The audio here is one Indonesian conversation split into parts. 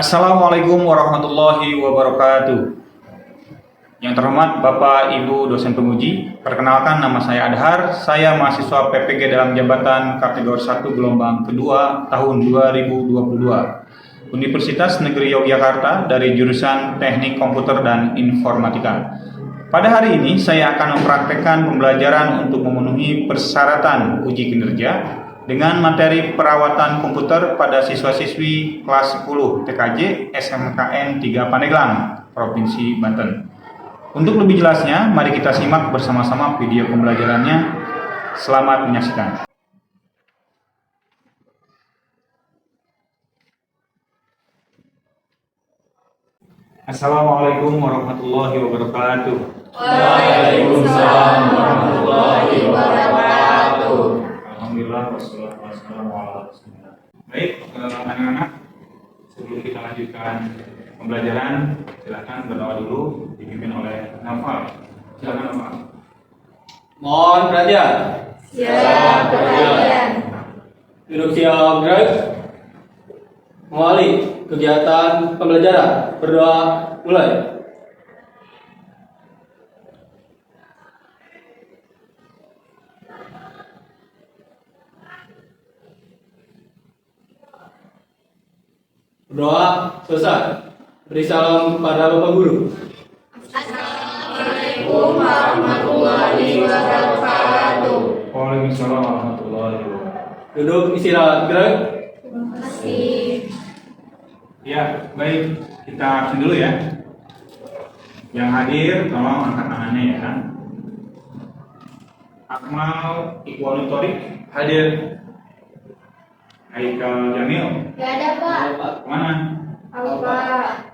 Assalamualaikum warahmatullahi wabarakatuh. Yang terhormat Bapak Ibu dosen penguji, perkenalkan nama saya Adhar, saya mahasiswa PPG dalam jabatan kategori 1 gelombang kedua tahun 2022 Universitas Negeri Yogyakarta dari jurusan Teknik Komputer dan Informatika. Pada hari ini saya akan mempraktekkan pembelajaran untuk memenuhi persyaratan uji kinerja dengan materi perawatan komputer pada siswa-siswi kelas 10 TKJ SMKN 3 Pandeglang, Provinsi Banten. Untuk lebih jelasnya, mari kita simak bersama-sama video pembelajarannya. Selamat menyaksikan. Assalamualaikum warahmatullahi wabarakatuh. Waalaikumsalam warahmatullahi wabarakatuh. Alhamdulillah wassalatu wassalamu ala rasulillah. Baik, anak-anak, sebelum kita lanjutkan pembelajaran, silakan berdoa dulu dipimpin oleh Nafal. Silakan Nafal. Mohon perhatian. Siap perhatian. Duduk siap gerak. Mengawali kegiatan pembelajaran. Berdoa mulai. Berdoa selesai. Beri salam kepada Bapak Guru. Assalamualaikum warahmatullahi wabarakatuh. Waalaikumsalam warahmatullahi wabarakatuh. Duduk istirahat gerak. Terima kasih. Ya, baik, kita absen dulu ya. Yang hadir tolong angkat tangannya ya. Akmal Iqbal Torik hadir. Haikal Jamil Gak ada Pak. mana? Apa?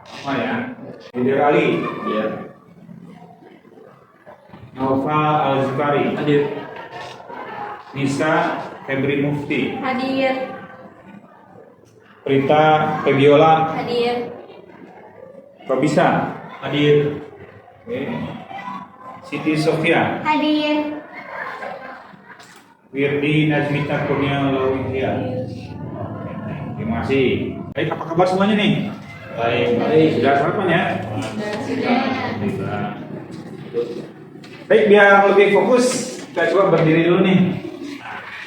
Apa ya? Hadir Ali. Iya. Nova Al-Zukari. Hadir. Nisa Febri Mufti. Hadir. Prita Febiola. Hadir. Robisa. Hadir. Oke. Siti Sofia. Hadir. Wirdi Najmita Kurnia Laudia. Terima kasih. Baik, apa kabar semuanya nih? Baik. Sudah sarapan ya? Sudah. Alhamdulillah. Baik, biar lebih fokus, kita coba berdiri dulu nih.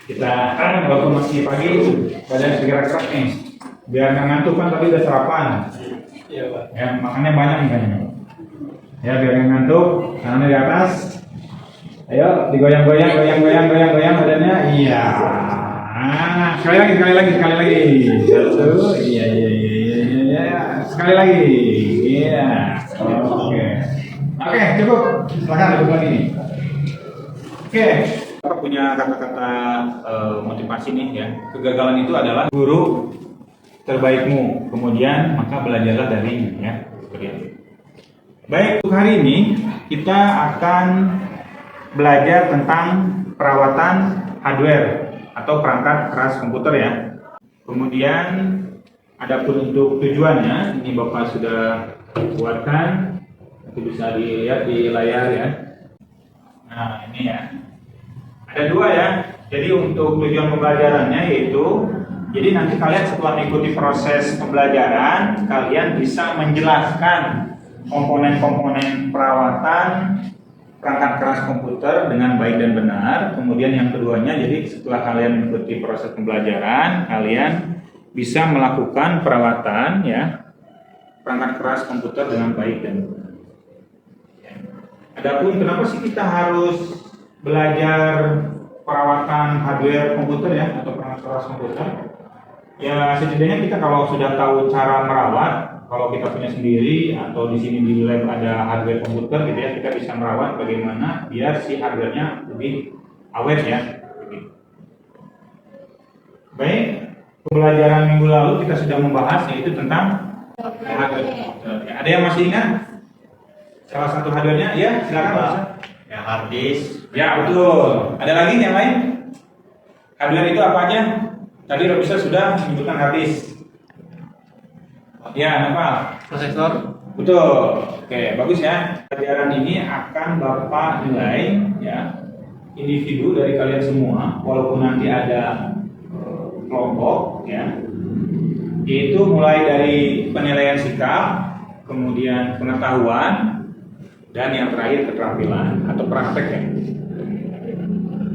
Kita walaupun masih pagi, badan bergerak-gerak nih. Biar nggak ngantuk kan tadi udah sarapan. Iya, Pak. Ya, makannya banyak nih kayaknya. Ya, biar nggak ngantuk, tangannya di atas. Ayo, digoyang-goyang, goyang-goyang badannya. Iya. Sekali lagi. Satu. Iya. Sekali lagi. Iya. Oke, cukup. Silakan duduk lagi. Oke. Kita punya kata-kata motivasi nih ya. Kegagalan itu adalah guru terbaikmu. Kemudian maka belajarlah darinya ya. Seperti itu. Baik, untuk hari ini kita akan belajar tentang perawatan hardware atau perangkat keras komputer ya. Kemudian adapun untuk tujuannya, ini Bapak sudah buatkan, nanti bisa dilihat di layar ya. Nah ini ya, ada dua ya. Jadi untuk tujuan pembelajarannya yaitu, jadi nanti kalian setelah mengikuti proses pembelajaran, kalian bisa menjelaskan komponen-komponen perawatan perangkat keras komputer dengan baik dan benar. Kemudian yang keduanya, jadi setelah kalian mengikuti proses pembelajaran, kalian bisa melakukan perawatan ya perangkat keras komputer dengan baik dan benar. Ya. Adapun kenapa sih kita harus belajar perawatan hardware komputer ya atau perangkat keras komputer? Ya setidaknya kita kalau sudah tahu cara merawat, kalau kita punya sendiri atau di sini di lab ada hardware komputer gitu ya, kita bisa merawat bagaimana biar si hardware-nya lebih awet ya. Baik, pembelajaran minggu lalu kita sudah membahas yaitu tentang hardware komputer. Ya, ada yang masih ingat salah satu hardware-nya? Ya, silakan Pak. Ya, hard disk. Ya, betul. Ada lagi yang lain? Hardware itu apa aja? Tadi Robisa sudah menyebutkan hard disk. Ya, apa? Prosesor. Betul. Oke, bagus ya. Pelajaran ini akan Bapak nilai ya individu dari kalian semua, walaupun nanti ada kelompok ya. yaitu mulai dari penilaian sikap, kemudian pengetahuan, dan yang terakhir keterampilan atau praktek ya.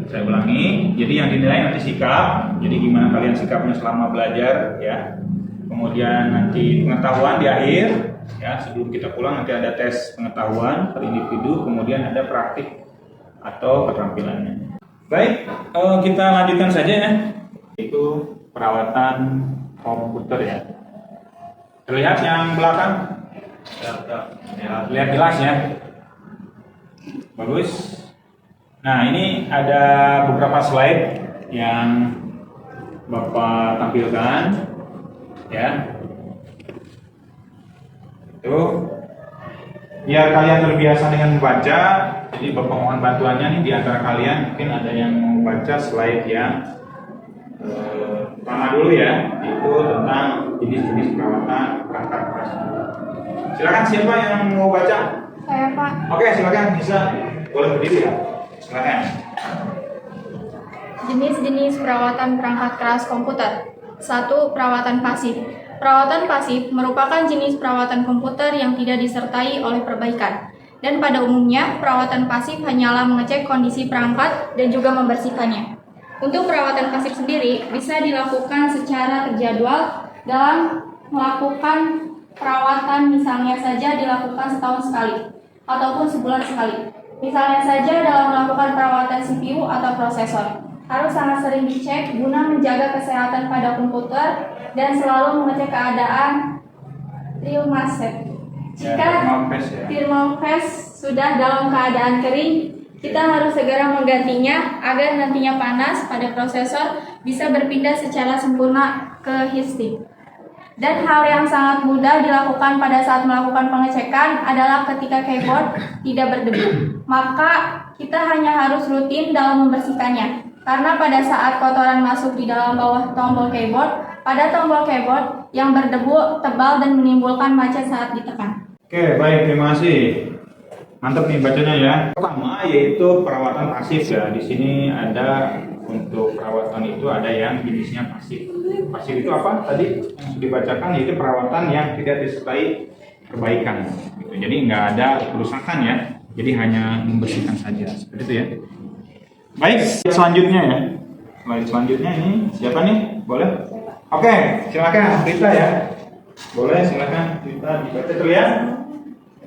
Saya ulangi, jadi yang dinilai nanti sikap, jadi gimana kalian sikapnya selama belajar ya. Kemudian nanti pengetahuan di akhir ya, sebelum kita pulang nanti ada tes pengetahuan per individu, kemudian ada praktik atau keterampilannya. Baik, kita lanjutkan saja ya, itu perawatan komputer ya. Terlihat yang belakang? Ya, lihat jelas ya. Bagus. Nah, ini ada beberapa slide yang Bapak tampilkan ya. Itu biar kalian terbiasa dengan membaca, jadi Bapak mohon bantuannya nih di antara kalian, mungkin ada yang mau baca slide yang pertama dulu ya, itu tentang jenis-jenis perawatan perangkat keras. Silakan, siapa yang mau baca? Saya, Pak. Oke, silakan, bisa boleh berdiri ya. Silakan. Jenis-jenis perawatan perangkat keras komputer. 1. Perawatan pasif. Perawatan pasif merupakan jenis perawatan komputer yang tidak disertai oleh perbaikan. Dan pada umumnya, perawatan pasif hanyalah mengecek kondisi perangkat dan juga membersihkannya. Untuk perawatan pasif sendiri bisa dilakukan secara terjadwal dalam melakukan perawatan, misalnya saja dilakukan setahun sekali ataupun sebulan sekali. Misalnya saja dalam melakukan perawatan CPU atau prosesor. Harus sangat sering dicek guna menjaga kesehatan pada komputer dan selalu mengecek keadaan thermalset. Jika thermal paste sudah dalam keadaan kering, kita harus segera menggantinya agar nantinya panas pada prosesor bisa berpindah secara sempurna ke heatsink. Dan hal yang sangat mudah dilakukan pada saat melakukan pengecekan adalah ketika keyboard tidak berdebu. Maka kita hanya harus rutin dalam membersihkannya. Karena pada saat kotoran masuk di dalam bawah tombol keyboard, pada tombol keyboard yang berdebu tebal dan menimbulkan macet saat ditekan. Oke, baik, terima kasih. Mantap nih bacanya ya. Pertama yaitu perawatan pasif ya. Di sini ada untuk perawatan itu ada yang jenisnya pasif. Pasif itu apa? Tadi yang sudah dibacakan yaitu perawatan yang tidak disertai perbaikan. Gitu. Jadi nggak ada kerusakan ya. Jadi hanya membersihkan saja. Seperti itu ya. Baik, selanjutnya ya. Slide selanjutnya ini siapa nih? Boleh? Oke, silakan Rita ya. Boleh, silakan Rita dibaca terlihat?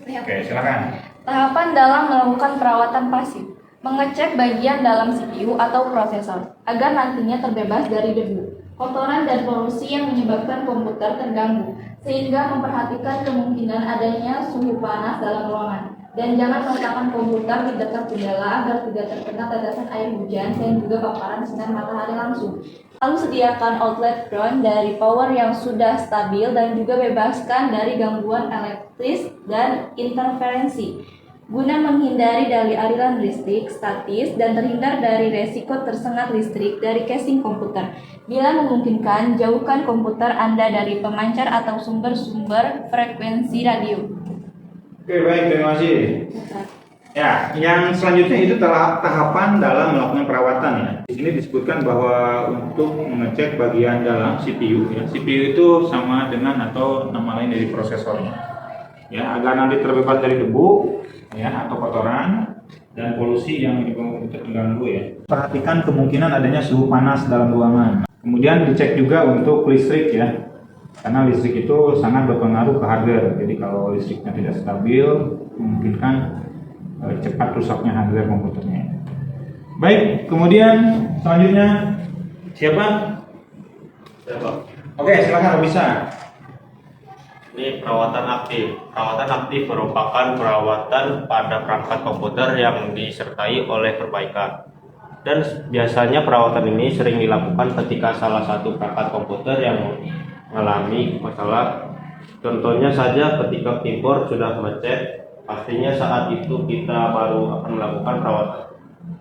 Oke, silakan. Tahapan dalam melakukan perawatan pasif. Mengecek bagian dalam CPU atau prosesor agar nantinya terbebas dari debu, kotoran dan polusi yang menyebabkan komputer terganggu, sehingga memperhatikan kemungkinan adanya suhu panas dalam ruangan. Dan jangan meletakkan komputer di dekat jendela agar tidak terkena tetesan air hujan dan juga paparan sinar matahari langsung. Lalu sediakan outlet ground dari power yang sudah stabil dan juga bebaskan dari gangguan elektris dan interferensi, guna menghindari dari aliran listrik statis dan terhindar dari resiko tersengat listrik dari casing komputer. Bila memungkinkan, jauhkan komputer Anda dari pemancar atau sumber-sumber frekuensi radio. Oke, baik, terima kasih. Ya, yang selanjutnya itu tahapan dalam melakukan perawatan ya. Di sini disebutkan bahwa untuk mengecek bagian dalam CPU ya. CPU itu sama dengan atau nama lain dari prosesornya. Ya, agar nanti terbebas dari debu ya atau kotoran dan polusi yang menyebabkan komputer terganggu ya. Perhatikan kemungkinan adanya suhu panas dalam ruangan. Kemudian dicek juga untuk listrik ya. Karena listrik itu sangat berpengaruh ke hardware. Jadi kalau listriknya tidak stabil, memungkinkan cepat rusaknya hardware komputernya. Baik, kemudian selanjutnya siapa? Oke, silakan bisa. Ini perawatan aktif. Perawatan aktif merupakan perawatan pada perangkat komputer yang disertai oleh perbaikan. Dan biasanya perawatan ini sering dilakukan ketika salah satu perangkat komputer yang mengalami masalah. Contohnya saja ketika keyboard sudah macet, pastinya saat itu kita baru akan melakukan perawatan.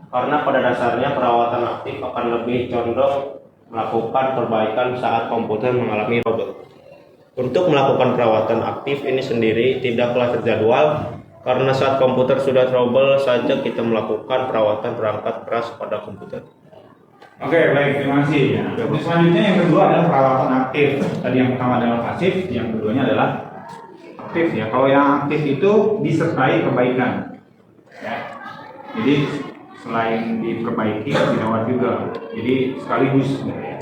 Karena pada dasarnya perawatan aktif akan lebih condong melakukan perbaikan saat komputer mengalami trouble. Untuk melakukan perawatan aktif ini sendiri tidaklah terjadwal, karena saat komputer sudah trouble saja kita melakukan perawatan perangkat keras pada komputer. Oke, baik, terima kasih. Ya. Untuk selanjutnya yang kedua adalah perawatan aktif. Tadi yang pertama adalah pasif, yang keduanya adalah aktif ya. Kalau yang aktif itu disertai perbaikan. Ya. Jadi selain diperbaiki, dirawat juga. Jadi sekaligus. Ya.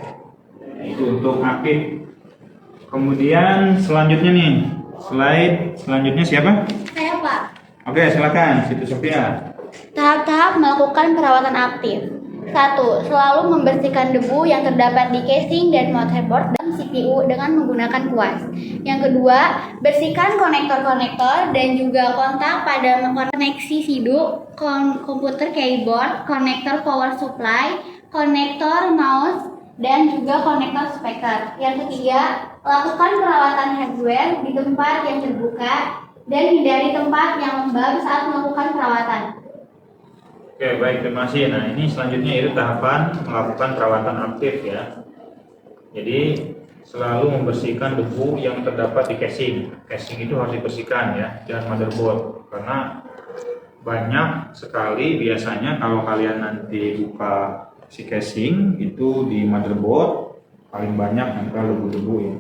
Itu untuk aktif. Kemudian selanjutnya nih, slide selanjutnya siapa? Saya, Pak. Oke, silakan, Siti Sofia. Tahap-tahap melakukan perawatan aktif. 1. Selalu membersihkan debu yang terdapat di casing dan motherboard dan CPU dengan menggunakan kuas. Yang kedua, bersihkan konektor-konektor dan juga kontak pada koneksi SIDU, komputer keyboard, konektor power supply, konektor mouse, dan juga konektor speaker. Yang ketiga, lakukan perawatan hardware di tempat yang terbuka dan hindari tempat yang lembab saat melakukan perawatan. Oke, baik, terima kasih. Nah, ini selanjutnya itu tahapan melakukan perawatan aktif ya. Jadi selalu membersihkan debu yang terdapat di casing. Casing itu harus dibersihkan ya, dan motherboard karena banyak sekali biasanya kalau kalian nanti buka si casing itu di motherboard paling banyak nempel debu-debu ya.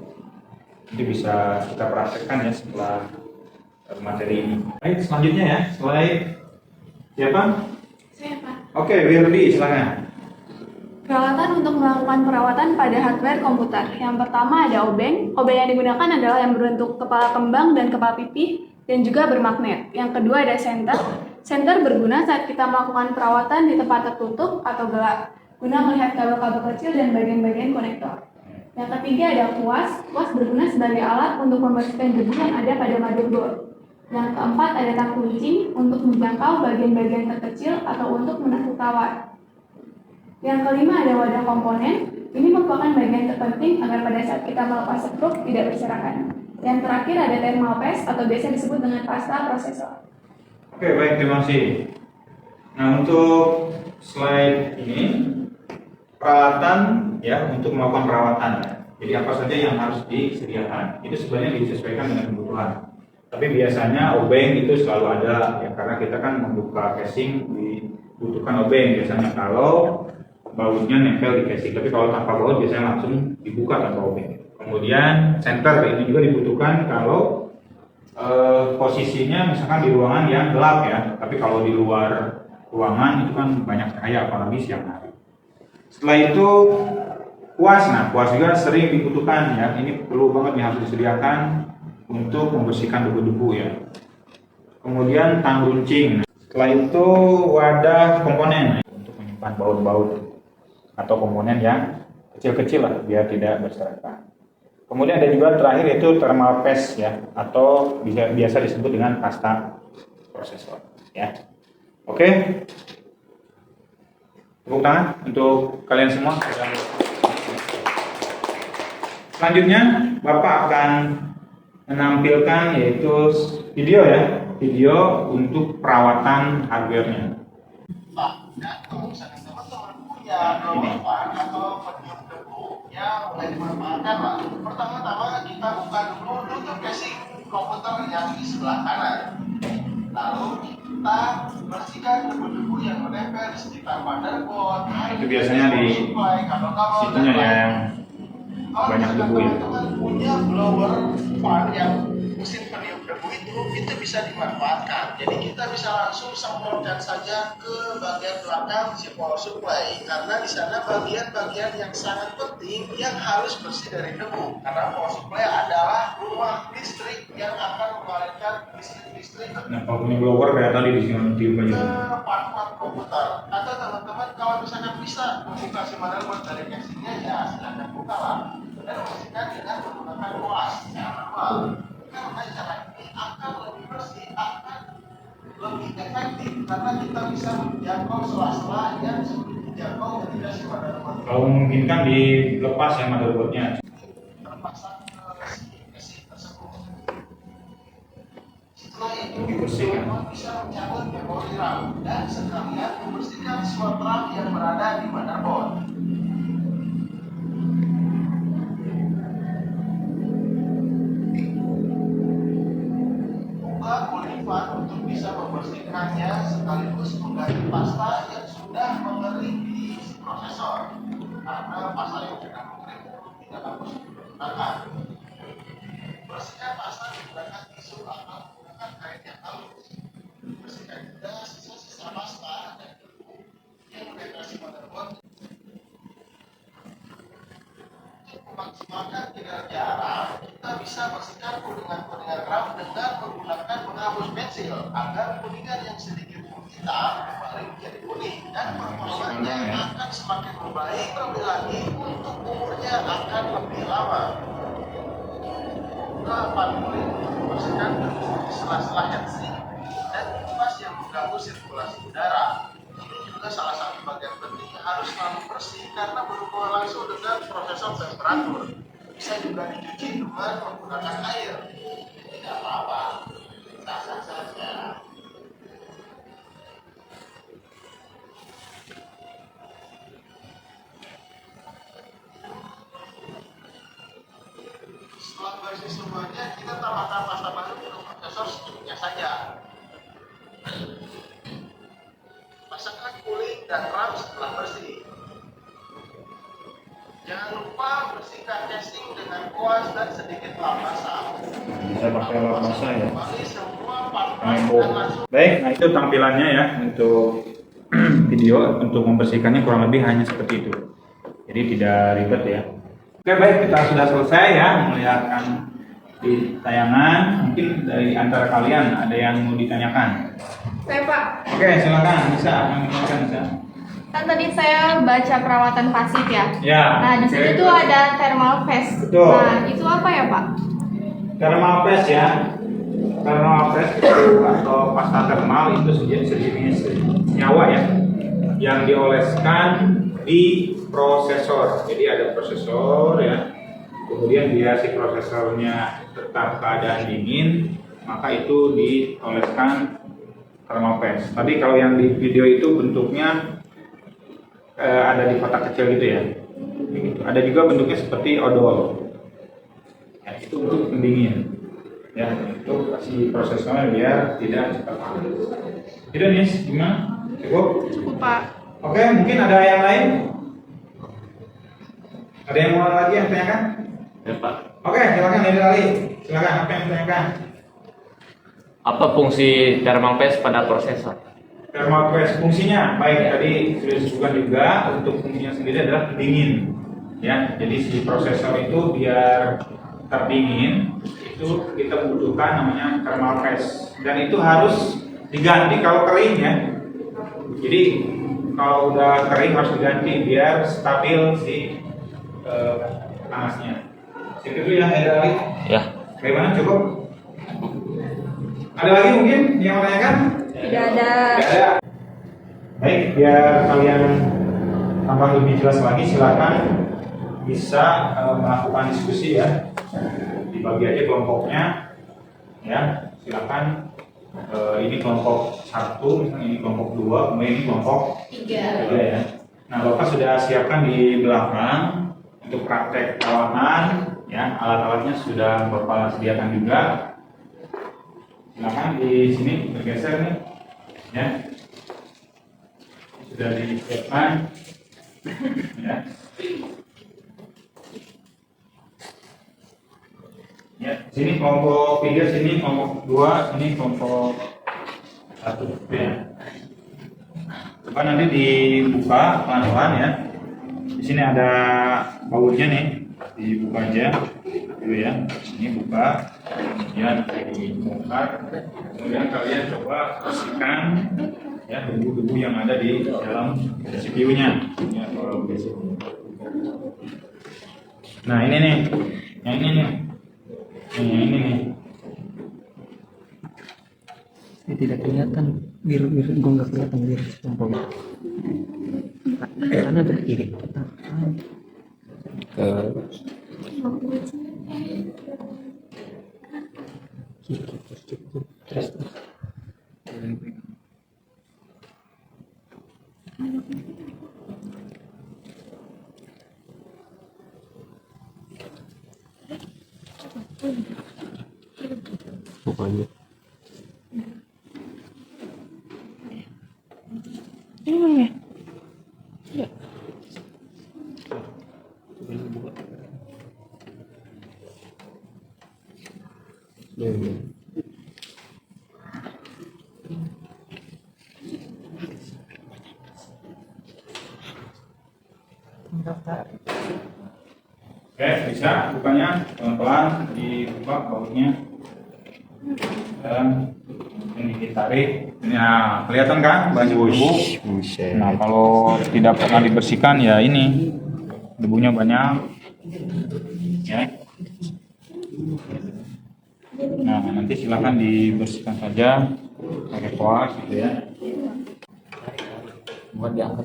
Itu bisa kita praktekkan ya setelah materi ini. Baik, selanjutnya ya, slide siapa? Saya, Pak. Oke, Wirdi, silakan. Peralatan untuk melakukan perawatan pada hardware komputer. Yang pertama ada obeng. Obeng yang digunakan adalah yang berbentuk kepala kembang dan kepala pipih dan juga bermagnet. Yang kedua ada senter. Senter berguna saat kita melakukan perawatan di tempat tertutup atau gelap, guna melihat kabel-kabel kecil dan bagian-bagian konektor. Yang ketiga ada kuas. Kuas berguna sebagai alat untuk membersihkan debu yang ada pada motherboard. Yang keempat ada tang kuncing untuk menjangkau bagian-bagian terkecil atau untuk menarik kawat. Yang kelima ada wadah komponen. Ini merupakan bagian terpenting agar pada saat kita melepas skrup tidak berserakan. Yang terakhir ada thermal paste atau biasa disebut dengan pasta prosesor. Oke, baik, terima kasih. Nah, untuk slide ini peralatan ya untuk melakukan perawatan. Jadi apa saja yang harus disediakan? Itu sebenarnya disesuaikan dengan kebutuhan. Tapi biasanya obeng itu selalu ada ya, karena kita kan membuka casing dibutuhkan obeng biasanya kalau bautnya nempel di casing. Tapi kalau tanpa baut biasanya langsung dibuka tanpa obeng. Kemudian center ini juga dibutuhkan kalau posisinya misalkan di ruangan yang gelap ya. Tapi kalau di luar ruangan itu kan banyak cahaya apalagi siang hari. Setelah itu kuas. Nah, kuas juga sering dibutuhkan ya. Ini perlu banget nih, harus disediakan untuk membersihkan debu-debu ya. Kemudian tang runcing. Setelah itu wadah komponen untuk menyimpan baut-baut atau komponen yang kecil-kecil lah biar tidak berserakan. Kemudian ada juga terakhir itu thermal paste ya, atau biasa disebut dengan pasta prosesor ya. Oke. Tepuk tangan untuk kalian semua. Selanjutnya Bapak akan menampilkan yaitu video ya, video untuk perawatan hardware-nya. Kalau misalnya teman-teman punya blower atau peniup debu yang mulai dimanfaatkan lah. Pertama-tama kita buka dulu tutup casing komputer yang di sebelah kanan. Lalu kita bersihkan debu-debu yang menempel di sekitar motherboard. Nah, itu biasanya di situnya yang banyak debu ya. Teman-teman punya blower fan yang mesin peniup debu itu bisa dimanfaatkan. Jadi kita bisa langsung semprotkan saja ke bagian belakang si power supply karena di sana bagian-bagian yang sangat penting yang harus bersih dari debu. Karena power supply adalah rumah listrik yang akan mengalirkan listrik Nah, kalau punya blower kayak tadi di sini tiup aja. ke part-part komputer. Atau teman-teman kalau misalkan bisa membuka si motherboard dari casingnya ya silahkan buka lah dan membersihkan dengan menggunakan kuas yang manual. Karena cara ini akan lebih bersih, akan lebih efektif karena kita bisa menjangkau sela-sela yang sulit dijangkau ketika si motherboard Kalau memungkinkan dilepas ya motherboardnya. terpasang ke si casing tersebut. Setelah itu, Dibersihkan. teman bisa mencabut memori RAM dan sekalian membersihkan slot RAM yang berada di motherboard. Buka cooling fan untuk bisa membersihkannya sekaligus mengganti pasta yang sudah mengering di prosesor. pensil agar kuningan yang sedikit hitam kembali menjadi kuning dan performanya akan semakin membaik lebih lagi untuk umurnya akan lebih lama. Lapan kulit untuk membersihkan di sela-sela heatsink dan kipas yang mengganggu sirkulasi udara. Ini juga salah satu bagian penting harus selalu bersih karena berhubungan langsung dengan prosesor temperatur. Bisa juga dicuci dengan menggunakan air. Tidak apa-apa, sah-sah saja. Setelah bersih semuanya, kita tambahkan pasta baru untuk prosesor secukupnya saja. Pasangkan cooling dan RAM setelah bersih. Jangan lupa bersihkan casing dengan kuas dan sedikit lap basah. Bisa pakai lap basah ya. Kembali semua part-part dan langsung. Baik, nah itu tampilannya ya untuk video. Untuk membersihkannya kurang lebih hanya seperti itu. Jadi tidak ribet ya. Oke, baik, kita sudah selesai ya melihatkan di tayangan. Mungkin dari antara kalian ada yang mau ditanyakan. Saya Pak, Oke, silakan bisa. Bisa. kan tadi saya baca perawatan pasif ya. Ya. Nah, di situ oke. tuh ada thermal paste. Betul. Nah, itu apa ya Pak? Thermal paste ya. Thermal paste itu atau pasta thermal itu sejenis senyawa ya yang dioleskan di prosesor. Jadi ada prosesor ya. Kemudian dia si prosesornya tetap keadaan dingin, maka itu dioleskan thermal paste. Tadi kalau yang di video itu bentuknya ada di kotak kecil gitu ya. Begitu. Ada juga bentuknya seperti odol. Ya, itu untuk pendingin. Ya, itu kasih prosesornya biar tidak cepat panas. Itu nih, gimana? Cukup? Cukup Pak. Oke, mungkin ada yang lain? Ada yang mau lagi yang tanyakan? Ya Pak. Oke, silakan dari Ali. Silakan, apa yang ditanyakan? Apa fungsi thermal paste pada prosesor? Thermal paste fungsinya baik tadi sudah disebutkan juga, untuk fungsinya sendiri adalah pendingin. Ya, jadi si prosesor itu biar terdingin itu kita butuhkan namanya thermal paste dan itu harus diganti kalau kering ya. Jadi kalau udah kering harus diganti biar stabil si panasnya. Segitu dulu ya, ada lagi? Ya. Bagaimana, cukup? Ada lagi mungkin yang mau tanyakan? Tidak ada. Tidak ada. Baik, biar kalian tambah lebih jelas lagi, silakan bisa melakukan diskusi ya. Dibagi aja kelompoknya, ya. Silakan. Ini kelompok 1, misalnya ini kelompok 2, kemudian ini kelompok 3 ya. Nah, Bapak sudah siapkan di belakang untuk praktek perawatan, ya. Alat-alatnya sudah Bapak sediakan juga. Silakan di sini bergeser nih, ya. Sudah disiapkan, ya. Ya, sini kelompok 3, sini kelompok 2, sini kelompok 1, ya. Coba nanti dibuka pelan-pelan ya. Di sini ada bautnya nih, dibuka aja dulu ya. Ini buka, kemudian dibongkar, kemudian kalian coba bersihkan ya debu-debu yang ada di dalam CPU-nya. Ya, kalau begitu. Nah ini nih, yang ini nih. Ini nih. Ini tidak kelihatan biru-biru, gue nggak kelihatan biru contohnya. Karena berdiri terus pokoknya ini ya. Oke, bisa bukanya pelan-pelan dibuka bautnya dan Ini ditarik. Nah, kelihatan kan banyak debu. Nah, kalau tidak pernah dibersihkan ya ini debunya banyak. Ya. Nah, nanti silakan dibersihkan saja pakai kuas gitu ya. Buat diangkat.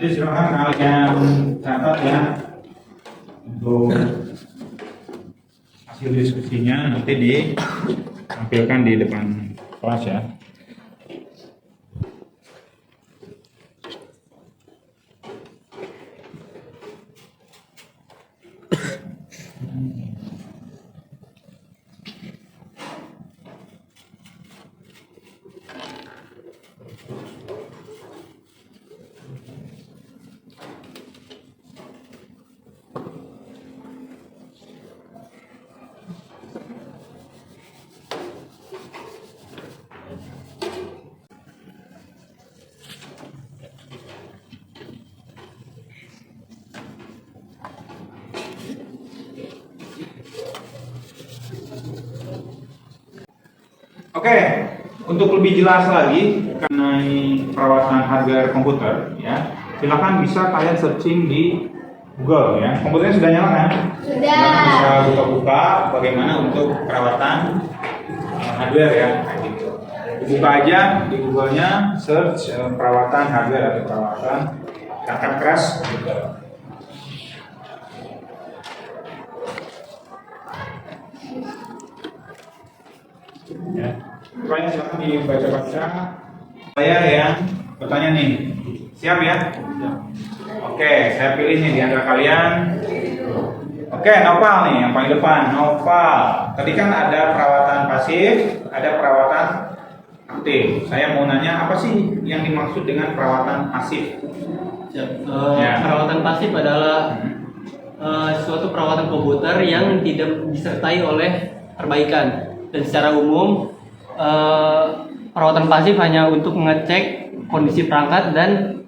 Nanti silakan kalian catat ya untuk hasil diskusinya nanti ditampilkan di depan kelas ya. Oke, untuk lebih jelas lagi mengenai perawatan hardware komputer, ya, silakan bisa kalian searching di Google ya. Komputernya sudah nyala kan? Sudah. Silakan bisa buka-buka bagaimana untuk perawatan hardware ya. Kayak gitu. Buka aja di Google-nya, search perawatan hardware atau perawatan perangkat keras komputer. Ya. Pertanyaan silakan dibaca-baca. Saya yang bertanya nih, siap ya? Oke, saya pilih nih di antara kalian. Oke, Nopal nih yang paling depan. Nopal. Tadi kan ada perawatan pasif, ada perawatan aktif. Saya mau nanya apa sih yang dimaksud dengan perawatan pasif? Ya. Perawatan pasif adalah suatu perawatan komputer yang tidak disertai oleh perbaikan. Dan secara umum perawatan pasif hanya untuk mengecek kondisi perangkat dan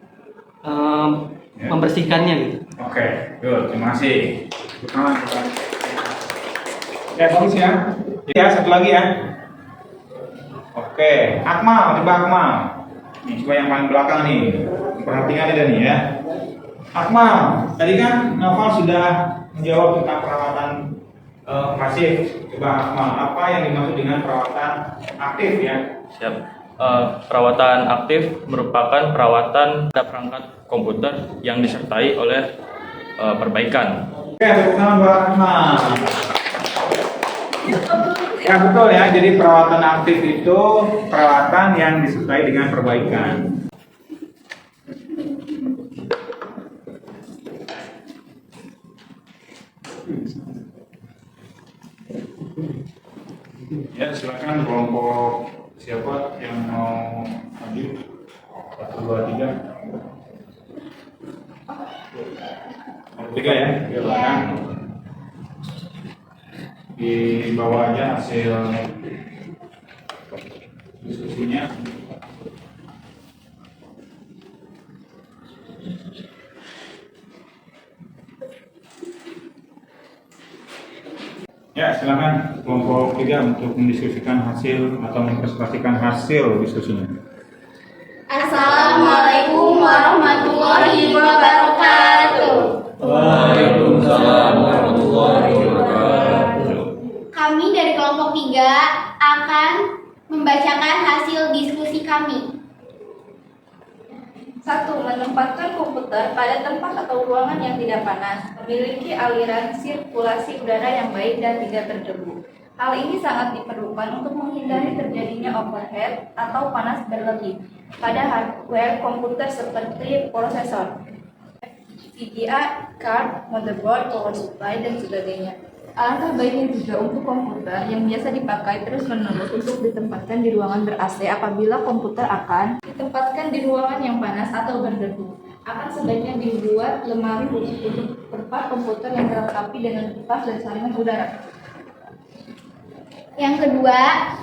membersihkannya gitu. Oke, good. Terima kasih. Ya, bagus ya. Ya, satu lagi ya. Oke, Akmal, coba Akmal. Nih, coba yang paling belakang nih. Perhatikan aja nih ya. Akmal, tadi kan Noval sudah menjawab tentang perawatan pasif. Coba Akmal, apa yang dimaksud dengan perawatan aktif ya? Siap. Perawatan aktif merupakan perawatan pada perangkat komputer yang disertai oleh perbaikan. Oke, tepuk tangan buat Akmal. Ya betul ya, jadi perawatan aktif itu perawatan yang disertai dengan perbaikan. Ya silakan kelompok siapa yang mau maju? 1, 2, 3. 3 ya, silakan. Di bawah aja hasil diskusinya. Ya, silakan kelompok 3 untuk mendiskusikan hasil atau mempresentasikan hasil diskusinya. Assalamualaikum warahmatullahi wabarakatuh. Waalaikumsalam warahmatullahi wabarakatuh. Kami dari kelompok 3 akan membacakan hasil diskusi kami. 1. Menempatkan komputer pada tempat atau ruangan yang tidak panas, memiliki aliran sirkulasi udara yang baik dan tidak berdebu. Hal ini sangat diperlukan untuk menghindari terjadinya overheat atau panas berlebih. pada hardware komputer seperti prosesor, VGA, card, motherboard, power supply, dan sebagainya. Alangkah baiknya juga untuk komputer yang biasa dipakai terus-menerus untuk ditempatkan di ruangan ber-AC apabila komputer akan ditempatkan di ruangan yang panas atau berdebu. Akan sebaiknya dibuat lemari khusus untuk tempat komputer yang dilengkapi dengan kipas dan saringan udara. Yang kedua,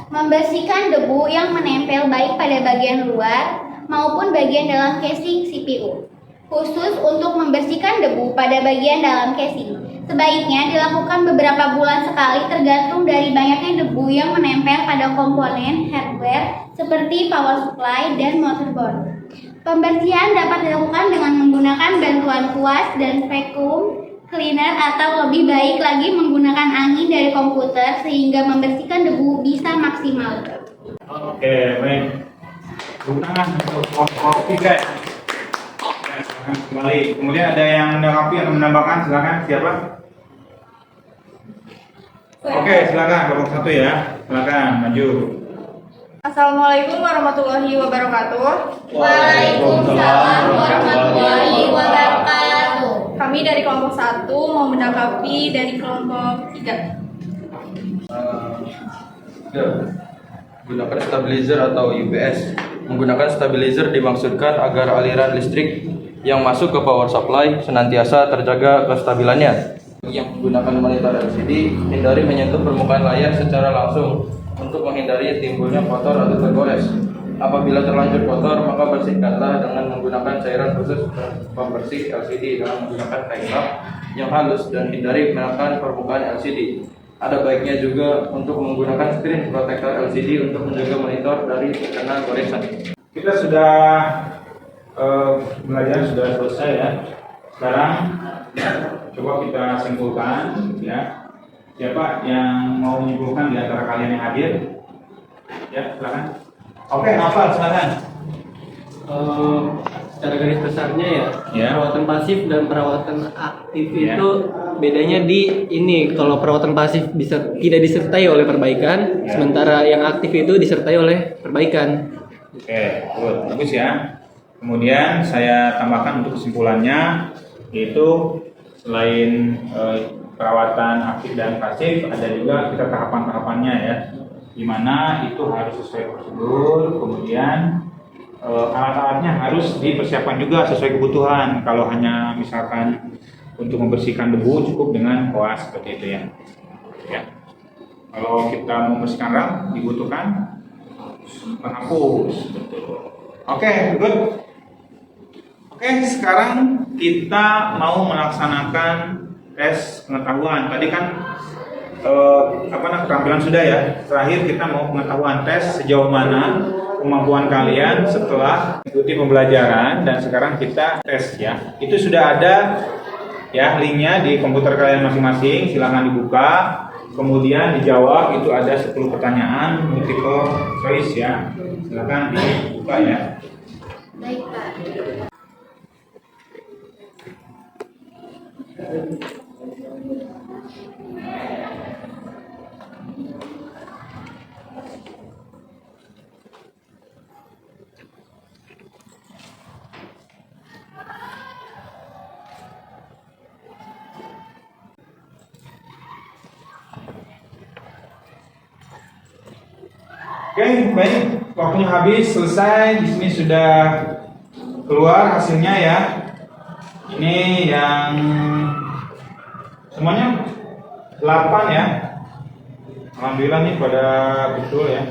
membersihkan debu yang menempel baik pada bagian luar maupun bagian dalam casing CPU. Khusus untuk membersihkan debu pada bagian dalam casing. Sebaiknya dilakukan beberapa bulan sekali tergantung dari banyaknya debu yang menempel pada komponen hardware seperti power supply dan motherboard. Pembersihan dapat dilakukan dengan menggunakan bantuan kuas dan vacuum cleaner atau lebih baik lagi menggunakan angin dari komputer sehingga membersihkan debu bisa maksimal. Oke, baik. Tepuk tangan untuk kelompok 3. Silakan kembali. Kemudian ada yang menanggapi atau menambahkan, silakan. Siapa? Oke, silakan kelompok 1 ya. Silakan maju. Assalamualaikum warahmatullahi wabarakatuh. Waalaikumsalam warahmatullahi wabarakatuh. Kami dari kelompok 1 mau menanggapi dari kelompok 3. Gunakan stabilizer atau UPS. Menggunakan stabilizer dimaksudkan agar aliran listrik yang masuk ke power supply senantiasa terjaga kestabilannya. Yang menggunakan monitor LCD, hindari menyentuh permukaan layar secara langsung untuk menghindari timbulnya kotor atau tergores. Apabila terlanjur kotor, maka bersihkanlah dengan menggunakan cairan khusus pembersih LCD dengan menggunakan kain lap yang halus dan hindari menekan permukaan LCD. Ada baiknya juga untuk menggunakan screen protector LCD untuk menjaga monitor dari terkena goresan. Kita sudah belajar sudah selesai ya. Sekarang coba kita simpulkan ya. Siapa yang mau menyimpulkan di antara kalian yang hadir? Ya, silakan. Oke, hafal silakan. Secara garis besarnya Ya. perawatan pasif dan perawatan aktif Ya. itu bedanya di ini. Kalau perawatan pasif bisa tidak disertai oleh perbaikan, Ya. sementara yang aktif itu disertai oleh perbaikan. Oke, good. Bagus ya. Kemudian saya tambahkan untuk kesimpulannya, yaitu selain perawatan aktif dan pasif, ada juga kita tahapan-tahapannya ya, di mana itu harus sesuai prosedur, kemudian alat-alatnya harus dipersiapkan juga sesuai kebutuhan. Kalau hanya misalkan untuk membersihkan debu cukup dengan koas seperti itu ya. Ya. Kalau kita membersihkan rak dibutuhkan penghapus. Betul. Oke, good. Oke, sekarang kita mau melaksanakan tes pengetahuan. Tadi kan keterampilan sudah ya. Terakhir kita mau pengetahuan, tes sejauh mana kemampuan kalian setelah mengikuti pembelajaran, dan sekarang kita tes ya. Itu sudah ada ya linknya di komputer kalian masing-masing. Silahkan dibuka, kemudian dijawab. Itu ada 10 pertanyaan multiple choice ya. Silahkan dibuka ya. Baik, Pak. Oke, baik. Waktunya habis, selesai. Di sini sudah keluar hasilnya ya. Ini yang semuanya 8 ya. Alhamdulillah nih pada betul ya.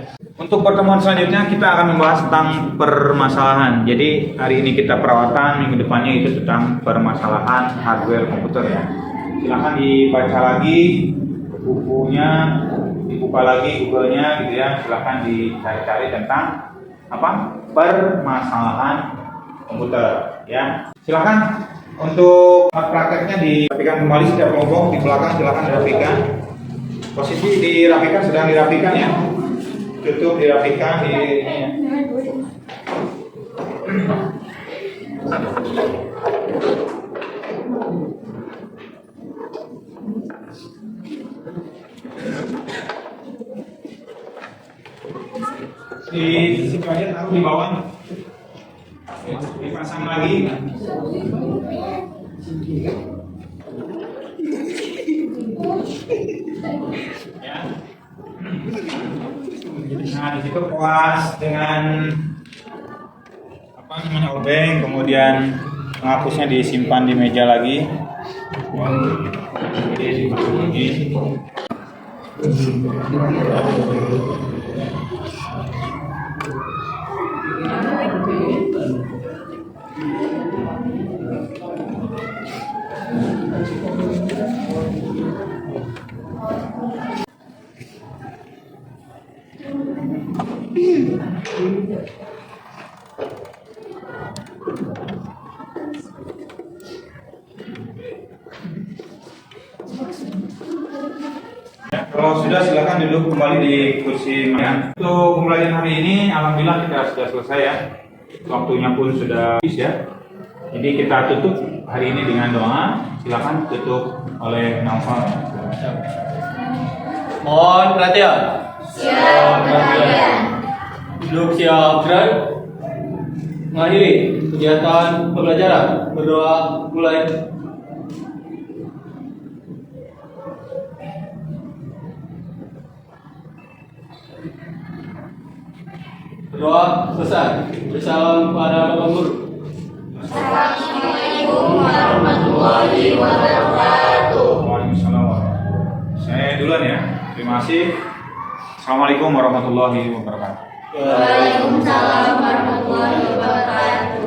Untuk pertemuan selanjutnya kita akan membahas tentang permasalahan. Jadi hari ini kita perawatan, minggu depannya itu tentang permasalahan hardware komputer ya. Silahkan dibaca lagi bukunya, dibuka lagi Google-nya gitu ya. Silahkan dicari-cari tentang permasalahan komputer ya. Silahkan untuk prakteknya dirapikan kembali setiap kelompok di belakang. Silahkan dirapikan. Posisi dirapikan, sedang dirapikan ya. Tutup dirapikan di ini ya. Di sisi kalian taruh di bawah. lagi. Ya. Nah, di situ puas dengan apa namanya obeng, kemudian penghapusnya disimpan di meja lagi. Jadi dimasuk lagi. Ya, kalau sudah silakan duduk kembali di kursi ya. Untuk pembelajaran hari ini alhamdulillah kita sudah selesai ya. Waktunya pun sudah habis ya. Jadi kita tutup hari ini dengan doa. Silakan tutup oleh Naufal. Mohon perhatian. Siap perhatian. Duduk siap gerak. Mengakhiri kegiatan pembelajaran. Berdoa mulai. Berdoa selesai. Bersalam kepada Bapak Guru. Assalamualaikum warahmatullahi wabarakatuh. Waalaikumsalam. Saya duluan ya. Terima kasih. Assalamualaikum warahmatullahi wabarakatuh. Waalaikumsalam warahmatullahi wabarakatuh.